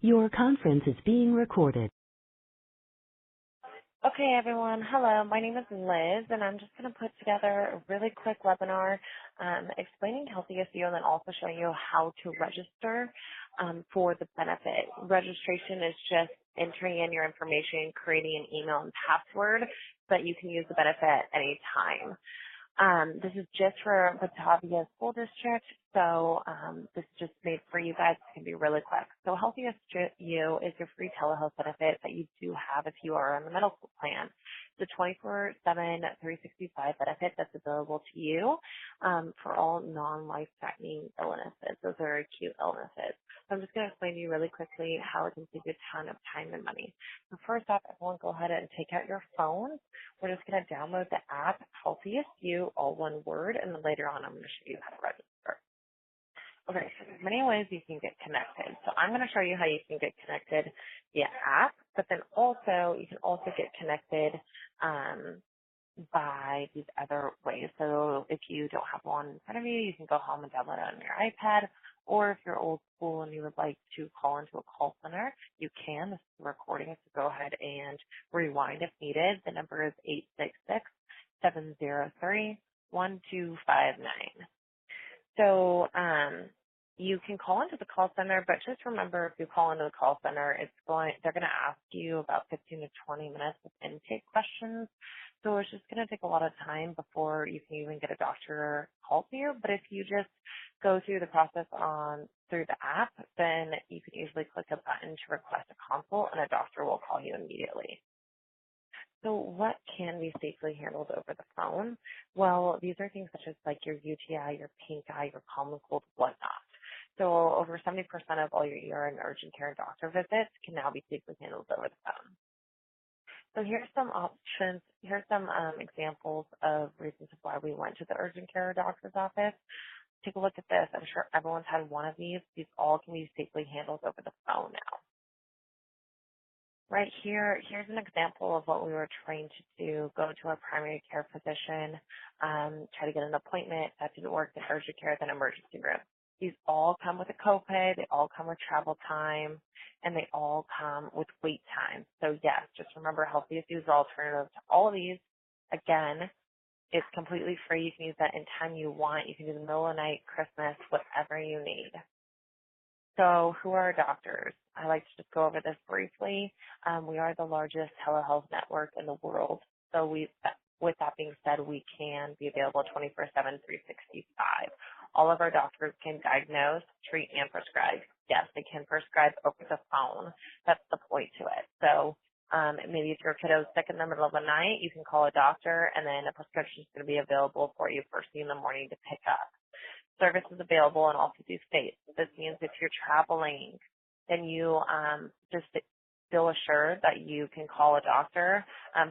Your conference is being recorded. Okay, everyone. Hello. My name is Liz, and I'm just going to put together a really quick webinar explaining HealthiestYou and then also showing you how to register for the benefit. Registration is just entering in your information, creating an email and password so that you can use the benefit at any time. This is just for BATAVIA School District, so this is just made for you guys. It's going to be really quick. So HealthiestYou is your free telehealth benefit that you do have if you are on the medical plan. It's a 24/7, 365 benefit that's available to you for all non-life-threatening illnesses. Those are acute illnesses. So I'm just going to explain to you really quickly how it can save you a ton of time and money. So first off, everyone go ahead and take out your phones. We're just going to download the app, HealthiestYou, all one word, and then later on I'm going to show you how to register. Okay, so there's many ways you can get connected. So I'm going to show you how you can get connected via app, but then also you can also get connected by these other ways. So if you don't have one in front of you, you can go home and download it on your iPad, or if you're old school and you would like to call into a call center, you can. This is a recording, so go ahead and rewind if needed. The number is 866-703-1259. So you can call into the call center, but just remember if you call into the call center, they're going to ask you about 15 to 20 minutes of intake questions. So it's just going to take a lot of time before you can even get a doctor call to you. But if you just go through the process through the app, then you can easily click a button to request a consult and a doctor will call you immediately. So what can be safely handled over the phone? Well, these are things such as like your UTI, your pink eye, your common cold, whatnot. So over 70% of all your ER and urgent care and doctor visits can now be safely handled over the phone. So here's some options. Here's some examples of reasons why we went to the urgent care or doctor's office. Take a look at this. I'm sure everyone's had one of these. These all can be safely handled over the phone now. Right here, here's an example of what we were trained to do. Go to our primary care physician, try to get an appointment. That didn't work in urgent care, then emergency room. These all come with a copay. They all come with travel time, and they all come with wait time. So yes, just remember HealthiestYou is an alternative to all of these. Again, it's completely free. You can use that anytime you want. You can do the middle of the night, Christmas, whatever you need. So who are our doctors? I like to just go over this briefly. We are the largest telehealth network in the world. So with that being said, we can be available 24/7, 365. All of our doctors can diagnose, treat, and prescribe. Yes, they can prescribe over the phone. That's the point to it. So maybe if your kiddo's sick in the middle of the night, you can call a doctor, and then a prescription is going to be available for you first thing in the morning to pick up. Service is available in all 50 states. This means if you're traveling, then you just feel assured that you can call a doctor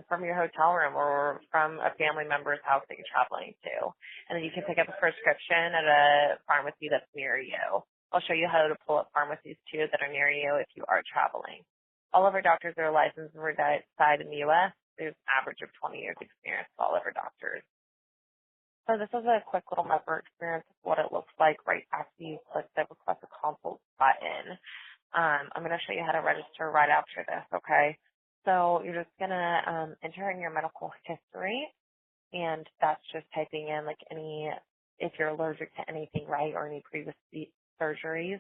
from your hotel room or from a family member's house that you're traveling to. And then you can pick up a prescription at a pharmacy that's near you. I'll show you how to pull up pharmacies, too, that are near you if you are traveling. All of our doctors are licensed and reside in the U.S. There's an average of 20 years experience with all of our doctors. So this is a quick little member experience of what it looks like right after you click the request a consult button. I'm going to show you how to register right after this, okay? So you're just going to enter in your medical history, and that's just typing in like if you're allergic to anything, right, or any previous surgeries.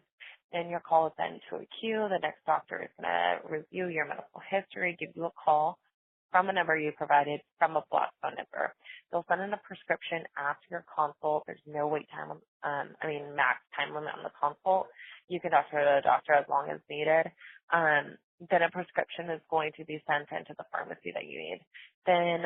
Then your call is sent to a queue. The next doctor is going to review your medical history, give you a call from a number you provided from a block phone number. They'll send in a prescription after your consult. There's no wait time, max time limit on the consult. You can talk to the doctor as long as needed. Then a prescription is going to be sent into the pharmacy that you need. Then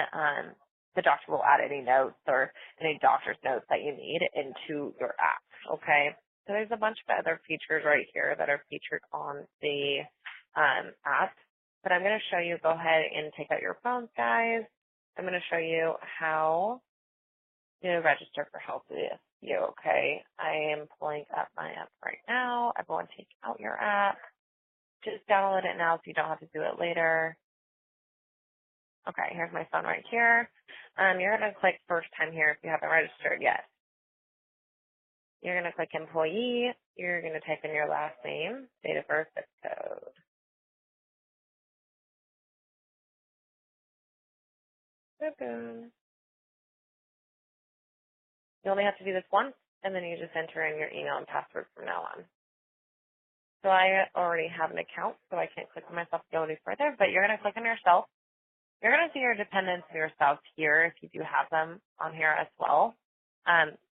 the doctor will add any notes or any doctor's notes that you need into your app, okay? So there's a bunch of other features right here that are featured on the app. But I'm going to show you, go ahead and take out your phones, guys. I'm going to show you how to register for HealthiestYou, okay? I am pulling up my app right now. Everyone take out your app. Just download it now so you don't have to do it later. Okay, here's my phone right here. You're going to click first time here if you haven't registered yet. You're going to click employee. You're going to type in your last name, date of birth, zip code. Boom. You only have to do this once, and then you just enter in your email and password from now on. So I already have an account, so I can't click on myself to go any further, but you're going to click on yourself. You're going to see your dependents and your spouse here if you do have them on here as well.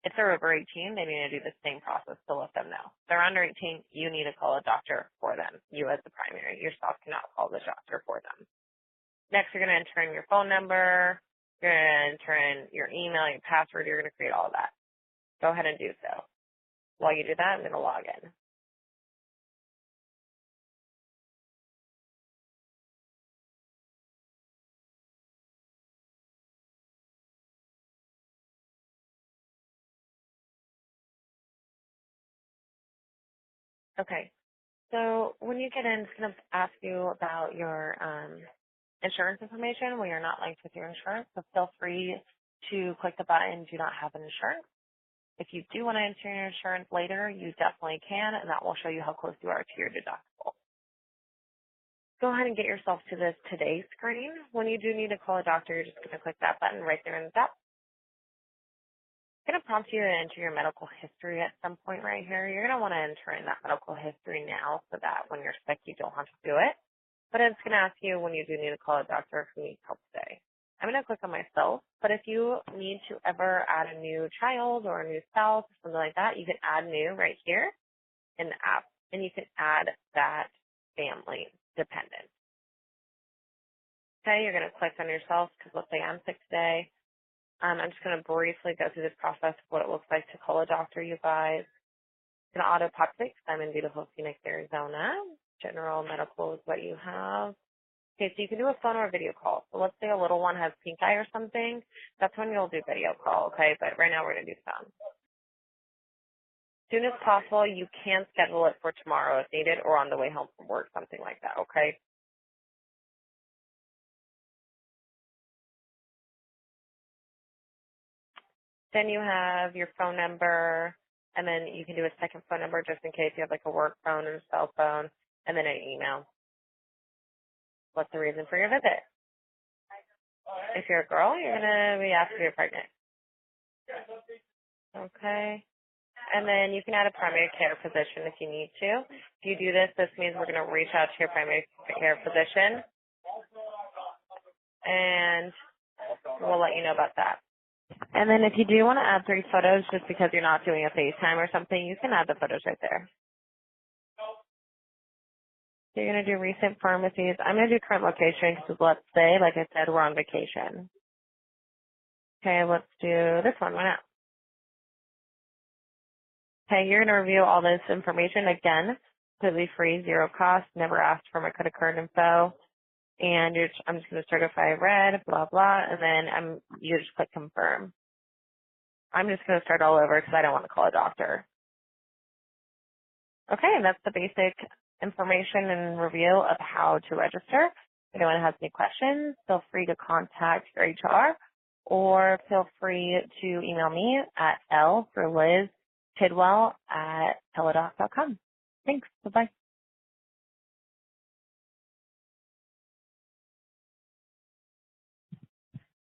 If they're over 18, they need to do the same process to let them know. If they're under 18, you need to call a doctor for them, you as the primary. Your spouse cannot call the doctor for them. Next, you're going to enter in your phone number. You're going to enter in your email, your password. You're going to create all of that. Go ahead and do so. While you do that, I'm going to log in. Okay. So when you get in, it's going to ask you about your insurance information when you're not linked with your insurance. So feel free to click the button, do not have an insurance. If you do want to enter your insurance later, you definitely can, and that will show you how close you are to your deductible. Go ahead and get yourself to this Today screen. When you do need to call a doctor, you're just going to click that button right there in the top. It's going to prompt you to enter your medical history at some point right here. You're going to want to enter in that medical history now so that when you're sick, you don't have to do it. But it's going to ask you when you do need to call a doctor if you need help today. I'm going to click on myself, but if you need to ever add a new child or a new spouse or something like that, you can add new right here in the app, and you can add that family dependent. Okay, you're going to click on yourself because let's say I'm sick today. I'm just going to briefly go through this process of what it looks like to call a doctor, you guys. It's going to auto-populate because I'm in beautiful Phoenix, Arizona. General medical is what you have. Okay, so you can do a phone or a video call. So let's say a little one has pink eye or something. That's when you'll do video call, okay? But right now we're going to do phone. As soon as possible, you can schedule it for tomorrow if needed or on the way home from work, something like that, okay? Then you have your phone number, and then you can do a second phone number just in case you have like a work phone or a cell phone, and then an email. What's the reason for your visit? If you're a girl, you're going to be asked if you're pregnant. Okay. And then you can add a primary care physician if you need to. If you do this, this means we're going to reach out to your primary care physician, and we'll let you know about that. And then if you do want to add 3 photos just because you're not doing a FaceTime or something, you can add the photos right there. So you're going to do recent pharmacies. I'm going to do current location because let's say, like I said, we're on vacation. Okay, let's do this one. Why not? Okay, you're going to review all this information again, completely free, 0 cost, never asked for my credit card info. And I'm just going to certify red, blah, blah, and then you just click confirm. I'm just going to start all over because I don't want to call a doctor. Okay, and that's the basic information and review of how to register. If anyone has any questions, feel free to contact your HR or feel free to email me at L for Liz Tidwell at teladoc.com. Thanks. Bye-bye.